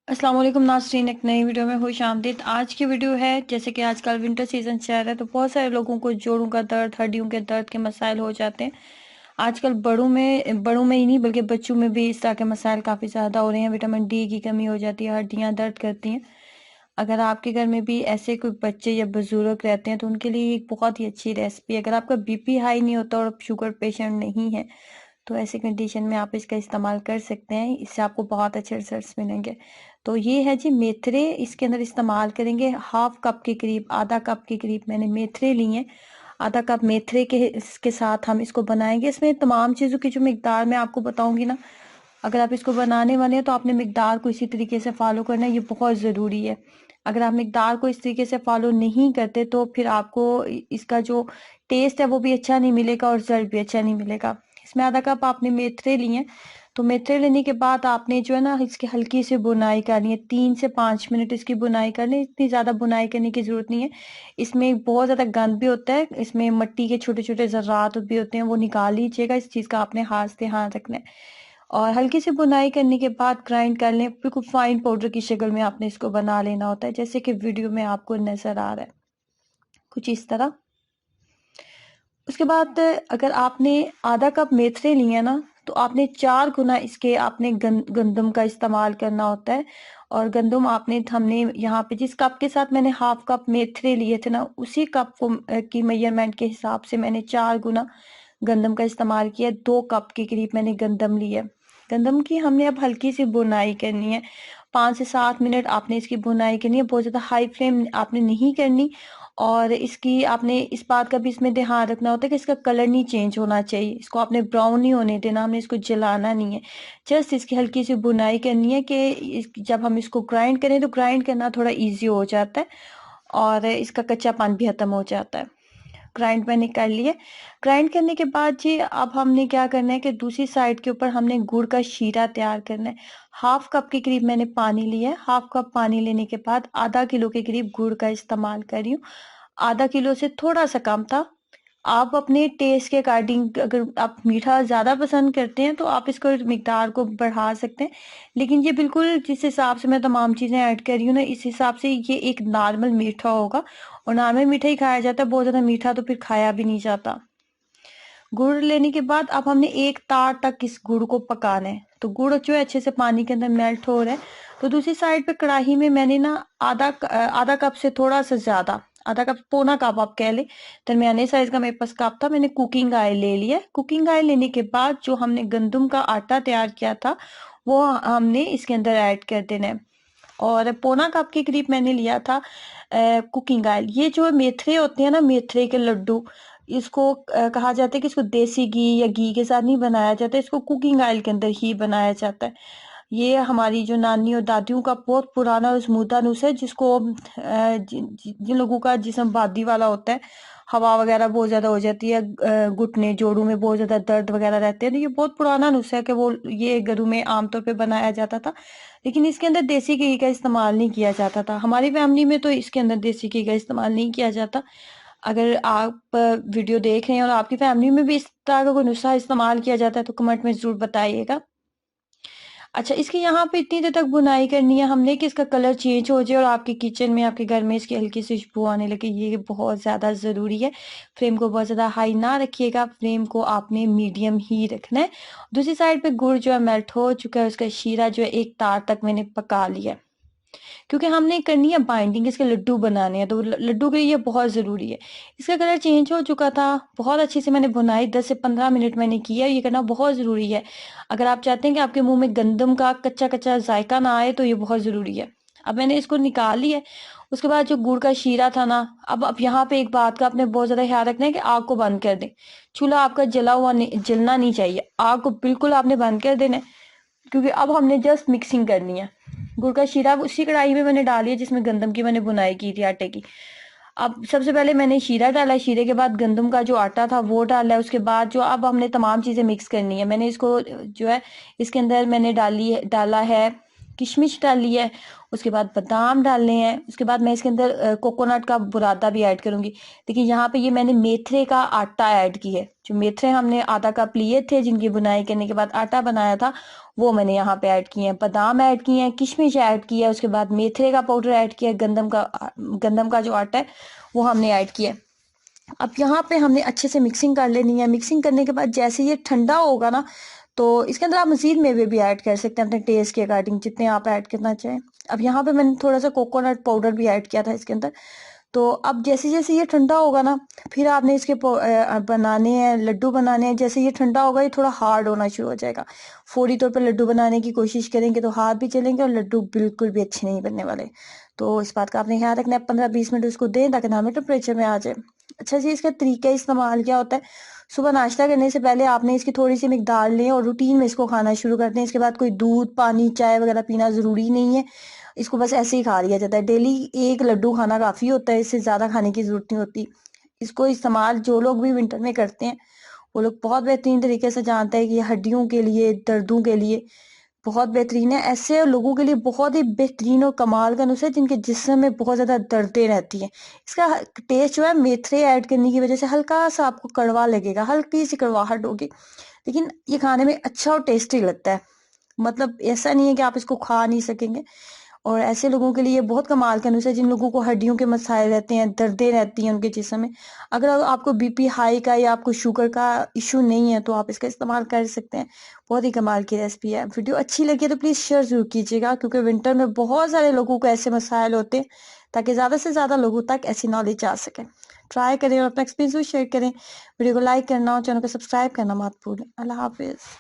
अस्सलाम वालेकुम नाज़रीन, एक नई वीडियो में खुश आमदीद। आज की वीडियो है, जैसे कि आजकल विंटर सीजन चल रहा है तो बहुत सारे लोगों को जोड़ों का दर्द, हड्डियों के दर्द के मसाइल हो जाते हैं। आजकल बड़ों में ही नहीं बल्कि बच्चों में भी इस तरह के मसाइल काफ़ी ज़्यादा हो रहे हैं। विटामिन डी की कमी हो जाती है, हड्डियाँ दर्द करती हैं। अगर आपके घर में भी ऐसे कोई बच्चे या बुजुर्ग रहते हैं तो उनके लिए एक बहुत ही अच्छी रेसिपी। अगर आपका बीपी हाई नहीं होता और शुगर पेशेंट नहीं है तो ऐसी कंडीशन में आप इसका इस्तेमाल कर सकते हैं। इससे आपको बहुत अच्छे रिजल्ट्स मिलेंगे। तो ये है जी मेथरे, इसके अंदर इस्तेमाल करेंगे हाफ कप के करीब, आधा कप के करीब मैंने मेथरे लिए। आधा कप मेथरे के इसके साथ हम इसको बनाएंगे। इसमें तमाम चीज़ों की जो मिकदार मैं आपको बताऊंगी ना, अगर आप इसको बनाने वाले हैं तो आपने मिकदार को इसी तरीके से फॉलो करना है। ये बहुत ज़रूरी है। अगर आप मिकदार को इस तरीके से फॉलो नहीं करते तो फिर आपको इसका जो टेस्ट है वो भी अच्छा नहीं मिलेगा और रिजल्ट भी अच्छा नहीं मिलेगा। इसमें आधा कप आपने मेथरे लिए। तो मेथरे लेने के बाद आपने जो है ना इसकी हल्की सी बुनाई करनी है। 3 से 5 मिनट इसकी बुनाई करनी है। इतनी ज़्यादा बुनाई करने की ज़रूरत नहीं है। इसमें बहुत ज़्यादा गंद भी होता है, इसमें मिट्टी के छोटे छोटे ज़र्रात भी होते हैं, वो निकाल लीजिएगा। इस चीज़ का आपने हाथ से ध्यान रखना है। और हल्की सी बुनाई करने के बाद ग्राइंड कर लें। बिल्कुल फाइन पाउडर की शक्ल में आपने इसको बना लेना होता है, जैसे कि वीडियो में आपको नजर आ रहा है, कुछ इस तरह। उसके बाद अगर आपने आधा कप मेथरे लिए ना तो आपने 4 गुना इसके आपने गंदम का इस्तेमाल करना होता है। और गंदम हमने यहाँ पे जिस कप के साथ मैंने हाफ कप मेथरे लिए थे ना, उसी कप को की मेजरमेंट के हिसाब से मैंने 4 गुना गंदम का इस्तेमाल किया। 2 कप के करीब मैंने गंदम लिया। गंदम की हमने अब हल्की सी बुनाई करनी है। 5 से 7 मिनट आपने इसकी बुनाई करनी है। बहुत ज़्यादा हाई फ्लेम आपने नहीं करनी। और इसकी आपने इस बात का भी इसमें ध्यान रखना होता है कि इसका कलर नहीं चेंज होना चाहिए। इसको आपने ब्राउन नहीं होने देना, हमने इसको जलाना नहीं है। जस्ट इसकी हल्की सी बुनाई करनी है कि जब हम इसको ग्राइंड करें तो ग्राइंड करना थोड़ा इजी हो जाता है और इसका कच्चापन भी खत्म हो जाता है। ग्राइंड मैंने कर लिए। ग्राइंड करने के बाद जी अब हमने क्या करना है कि दूसरी साइड के ऊपर हमने गुड़ का शीरा तैयार करना है। हाफ कप के करीब मैंने पानी लिया है। हाफ कप पानी लेने के बाद आधा किलो के करीब गुड़ का इस्तेमाल कर रही हूँ। आधा किलो से थोड़ा सा कम था। आप अपने टेस्ट के अकॉर्डिंग, अगर आप मीठा ज़्यादा पसंद करते हैं तो आप इसको मिकदार को बढ़ा सकते हैं। लेकिन ये बिल्कुल जिस हिसाब से मैं तमाम चीज़ें ऐड कर रही हूँ ना, इस हिसाब से ये एक नॉर्मल मीठा होगा। और नॉर्मल मीठा ही खाया जाता है, बहुत ज़्यादा मीठा तो फिर खाया भी नहीं जाता। गुड़ लेने के बाद अब हमने एक तार तक इस गुड़ को पकाना है। तो गुड़ जो है अच्छे से पानी के अंदर मेल्ट हो रहा है। तो दूसरी साइड पे कढ़ाई में मैंने ना आधा कप से थोड़ा सा ज्यादा, आधा कप पौना कप आप कह ले, दरमियाने साइज का मेरे पास कप था, मैंने कुकिंग ऑयल ले लिया। कुकिंग ऑयल लेने के बाद जो हमने गंदम का आटा तैयार किया था वो हमने इसके अंदर ऐड कर देना है। और पौना कप के करीब मैंने लिया था कुकिंग ऑयल। ये जो मेथरे होते हैं ना, मेथरे के लड्डू, इसको कहा जाता है कि इसको देसी घी या घी के साथ नहीं बनाया जाता, इसको कुकिंग ऑयल के अंदर ही बनाया जाता है। ये हमारी जो नानी और दादियों का बहुत पुराना और स्मूथा नुस्खा है, जिसको जिन लोगों का जिस्म बादी वाला होता है, हवा वगैरह बहुत ज्यादा हो जाती है, घुटने जोड़ों में बहुत ज्यादा दर्द वगैरह रहते हैं, तो ये बहुत पुराना नुस्खा है कि वो ये घरों में आमतौर पे बनाया जाता था। लेकिन इसके अंदर देसी घी का इस्तेमाल नहीं किया जाता था। हमारी फैमिली में तो इसके अंदर देसी घी का इस्तेमाल नहीं किया जाता। अगर आप वीडियो देख रहे हैं और आपकी फैमिली में भी इस तरह का कोई नुस्खा इस्तेमाल किया जाता है तो कमेंट में जरूर बताइएगा। अच्छा, इसकी यहाँ पे इतनी देर तक बुनाई करनी है हमने कि इसका कलर चेंज हो जाए और आपके किचन में, आपके घर में इसकी हल्की सी खुशबू आने लगे। ये बहुत ज़्यादा ज़रूरी है। फ्लेम को बहुत ज़्यादा हाई ना रखिएगा, फ्लेम को आपने मीडियम ही रखना है। दूसरी साइड पे गुड़ जो है मेल्ट हो चुका है, उसका शीरा जो है एक तार तक मैंने पका लिया है। क्योंकि हमने करनी है बाइंडिंग, इसके लड्डू बनाने हैं, तो लड्डू के लिए ये बहुत ज़रूरी है। इसका कलर चेंज हो चुका था। बहुत अच्छे से मैंने बुनाई 10 से 15 मिनट मैंने किया। ये करना बहुत ज़रूरी है। अगर आप चाहते हैं कि आपके मुंह में गंदम का कच्चा कच्चा जायका ना आए तो ये बहुत ज़रूरी है। अब मैंने इसको निकाल लिया। उसके बाद जो गुड़ का शीरा था ना, अब यहाँ पे एक बात का आपने बहुत ज़्यादा ख्याल रखना है कि आग को बंद कर दें। चूल्हा आपका जला हुआ नहीं, जलना नहीं चाहिए। आग को बिल्कुल आपने बंद कर देना है, क्योंकि अब हमने जस्ट मिक्सिंग करनी है। गुड़ का शीरा उसी कढ़ाई में मैंने डाली है जिसमें गंदम की मैंने बुनाई की थी आटे की। अब सबसे पहले मैंने शीरा डाला, शीरे के बाद गंदम का जो आटा था वो डाला है। उसके बाद जो अब हमने तमाम चीजें मिक्स करनी है, मैंने इसको जो है इसके अंदर मैंने डाला है किशमिश डाली है, उसके बाद बादाम डालने हैं, उसके बाद मैं इसके अंदर कोकोनट का बुरादा भी ऐड करूंगी। देखिए यहाँ पे ये मैंने मेथरे का आटा ऐड की है। जो मेथरे हमने आधा कप लिए थे, जिनकी बुनाई करने के बाद आटा बनाया था, वो मैंने यहाँ पे ऐड किए हैं। बादाम ऐड किए हैं, किशमिश ऐड किया है, उसके बाद मेथरे का पाउडर ऐड किया है, गंदम का जो आटा है वो हमने ऐड किया है। अब यहाँ पे हमने अच्छे से मिक्सिंग कर लेनी है। मिक्सिंग करने के बाद जैसे ये ठंडा होगा ना, तो इसके अंदर आप मजीद मेवे भी ऐड कर सकते हैं अपने टेस्ट के अकॉर्डिंग, जितने आप ऐड करना चाहें। अब यहाँ पे मैंने थोड़ा सा कोकोनट पाउडर भी ऐड किया था इसके अंदर। तो अब जैसे जैसे ये ठंडा होगा ना, फिर आपने इसके बनाने हैं, लड्डू बनाने हैं। जैसे ये ठंडा होगा, ये थोड़ा हार्ड होना शुरू हो जाएगा। फौरी तौर पर लड्डू बनाने की कोशिश करेंगे तो हाथ भी चलेंगे और लड्डू बिल्कुल भी अच्छे नहीं बनने वाले। तो इस बात का आपने ख्याल रखना है। 15-20 मिनट उसको दें ताकि नॉर्मल टेम्परेचर में आ जाए। अच्छा जी, इसका तरीका इस्तेमाल क्या होता है? सुबह नाश्ता करने से पहले आपने इसकी थोड़ी सी मिकदार लें और रूटीन में इसको खाना शुरू कर दें। इसके बाद कोई दूध, पानी, चाय वगैरह पीना जरूरी नहीं है। इसको बस ऐसे ही खा लिया जाता है। डेली एक लड्डू खाना काफी होता है, इससे ज्यादा खाने की जरूरत नहीं होती। इसको इस्तेमाल जो लोग भी विंटर में करते हैं, वो लोग बहुत बेहतरीन तरीके से जानते हैं कि हड्डियों के लिए, दर्दों के लिए बहुत बेहतरीन है। ऐसे लोगों के लिए बहुत ही बेहतरीन और कमाल का नुस्खा है जिनके जिस्म में बहुत ज्यादा दर्दें रहती हैं। इसका टेस्ट जो है, मेथरे ऐड करने की वजह से हल्का सा आपको कड़वा लगेगा, हल्की सी कड़वाहट होगी, लेकिन ये खाने में अच्छा और टेस्टी लगता है। मतलब ऐसा नहीं है कि आप इसको खा नहीं सकेंगे। और ऐसे लोगों के लिए ये बहुत कमाल का नुस्खा है जिन लोगों को हड्डियों के मसाइल रहते हैं, दर्दें रहती हैं उनके जिस्म में। अगर आपको बीपी हाई का या आपको शुगर का इशू नहीं है तो आप इसका इस्तेमाल कर सकते हैं। बहुत ही कमाल की रेसिपी है। वीडियो अच्छी लगी है तो प्लीज़ शेयर जरूर कीजिएगा, क्योंकि विंटर में बहुत सारे लोगों को ऐसे मसाइल होते हैं, ताकि ज़्यादा से ज़्यादा लोगों तक ऐसी नॉलेज आ सके। ट्राई करें और अपना एक्सपीरियंस भी शेयर करें। वीडियो को लाइक करना और चैनल को सब्सक्राइब करना मत भूलें। अल्लाह हाफिज़।